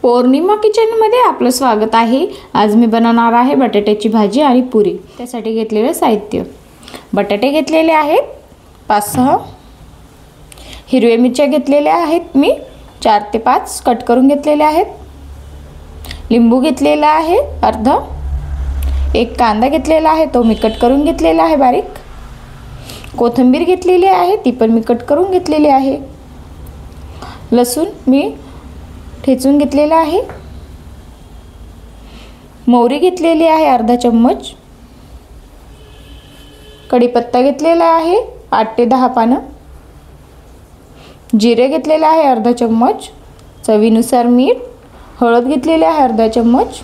पौर्णिमा किचनमध्ये आपलं स्वागत आहे। आज मी बनवणार आहे बटाट्याची भाजी आणि पुरी। त्यासाठी घेतलेले साहित्य: बटाटे घेतलेले आहेत 5-6, हिरव्या मिरच्या घेतलेल्या आहेत मी 4 ते 5 कट करून घेतलेले आहेत, लिंबू घेतलेला आहे अर्धा, एक कांदा घेतलेला आहे तो मी कट करून घेतलेला आहे बारीक, कोथिंबीर घेतलेली आहे ती पण मी कट करून घेतलेली आहे, लसूण मी ठेचून घेतलेला आहे, मोहरी घेतलेली आहे अर्धा चम्मच, कढीपत्ता घेतलेला आहे 8 ते 10 पानं, जिरे घेतलेले आहे अर्धा चम्मच, चवीनुसार मीठ, हळद घेतलेली आहे अर्धा चम्मच,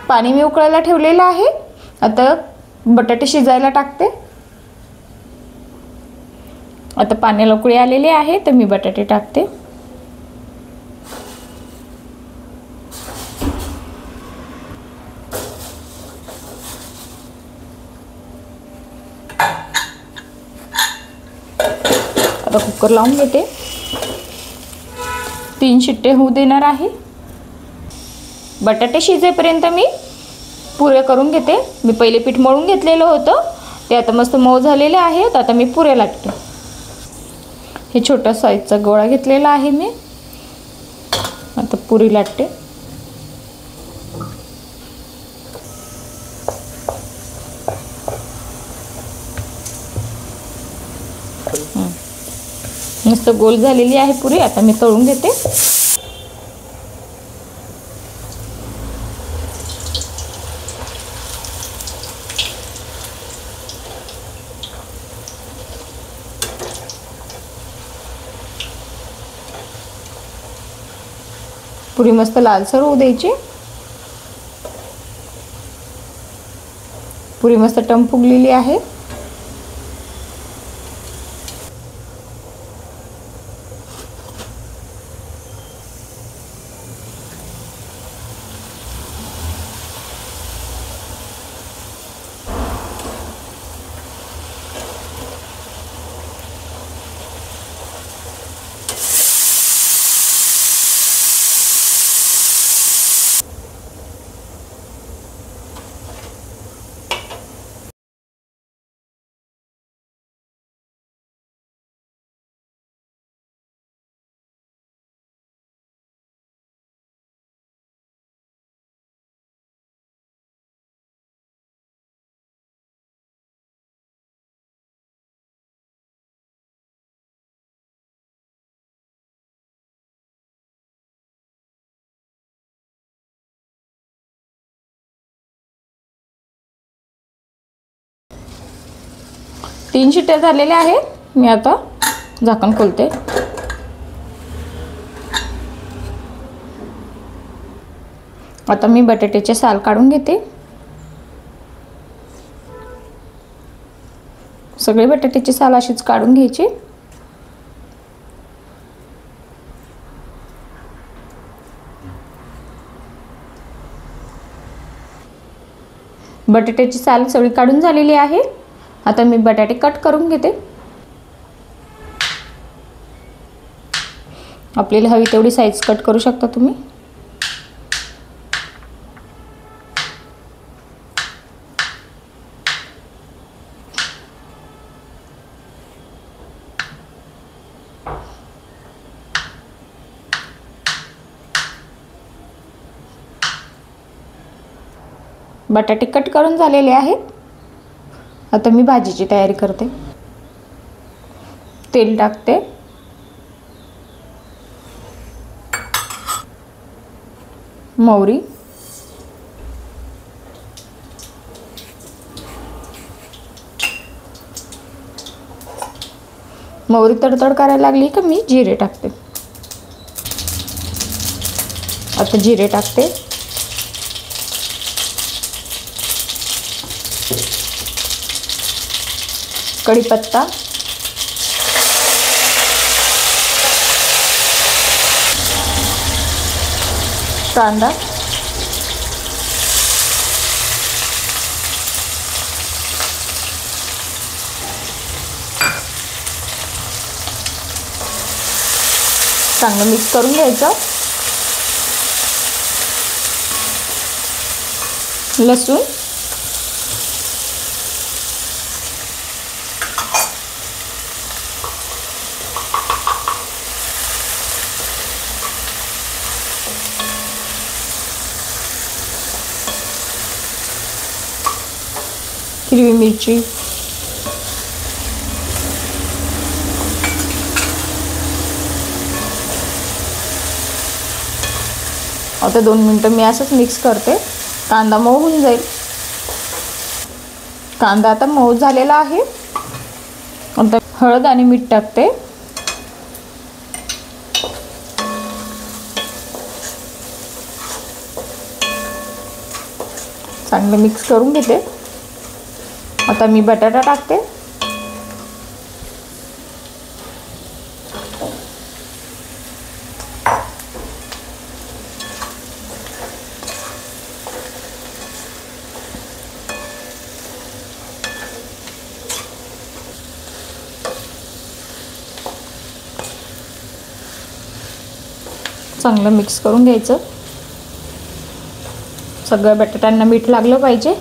पाणी मी उकळायला ठेवलेलं आहे। आता बटाटे शिजायला टाकते। आता पाण्याला उकळी आलेली आहे तर मी बटाटे टाकते। आता कुकर लावून घेते, 3 शिट्टे होऊ देणार आहे। बटाटे शिजेपर्यंत मी पुऱ्या करून घेते। मी पहिले पीठ मळून घेतलेलं होतं ते आता मस्त मऊ झालेले आहेत। आता मी पुऱ्या लाटते। हे छोटा साईजचा गोळा घेतलेला आहे मी, आता पुरी लाटते। मस्त गोल झालेली आहे पुरी। आता मी तळून घेते। पुरी मस्त लालसर होऊ द्यायची। पुरी मस्त टम फुगलेली आहे। तीन शिट्ट्या झालेल्या आहेत। मी आता झाकण खोलते। आता मी बटाट्याचे साल काढून घेते। सगळे बटाट्याचे साल अशीच काढून घ्यायचे। बटाट्याची साल सगळी काढून झालेली आहे। आता मी बटाटे कट करून घेते। आपल्याला हवी तेवढी साईज कट करू शकता तुम्ही। बटाटे कट करून झालेले आहेत। आता मी भाजीची तयारी करते। तेल टाकते, मोहरी, मोहरी तडतड करायला लागली का मी जिरे टाकते। आता जिरे टाकते, कढीपत्ता, कांदा, चांगलं मिक्स करून घ्यायचं। लसूण, हिरवी मिरची, आता 2 मिनटं मी असंच मिक्स करते. कांदा मऊ होऊन जाईल. कांदा आता मऊ झालेला आहे. आता हळद आणि मीठ टाकते. चांगलं मिक्स करून घेते. आता मी बटाटा टाकते. चांगलं मिक्स करून घ्यायचं. सगळ्या बटाट्यांना मीठ लागलं पाहिजे.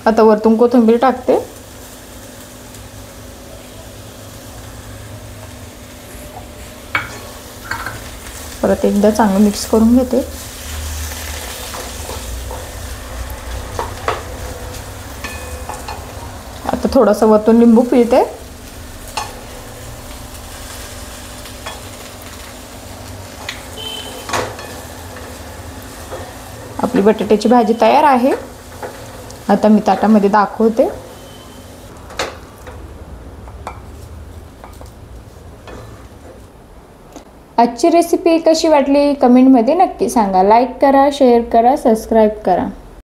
आता वरतून कोथिंबीर टाकते. परत एकदा चांगलं मिक्स करून घेते. आता थोडंसं वरतून लिंबू पिळते. आपली बटाट्याची भाजी तयार आहे. आता मी ताटामध्ये दाखवते. आजची रेसिपी कशी वाटली कमेंटमध्ये नक्की सांगा. लाईक करा, शेअर करा, सबस्क्राईब करा.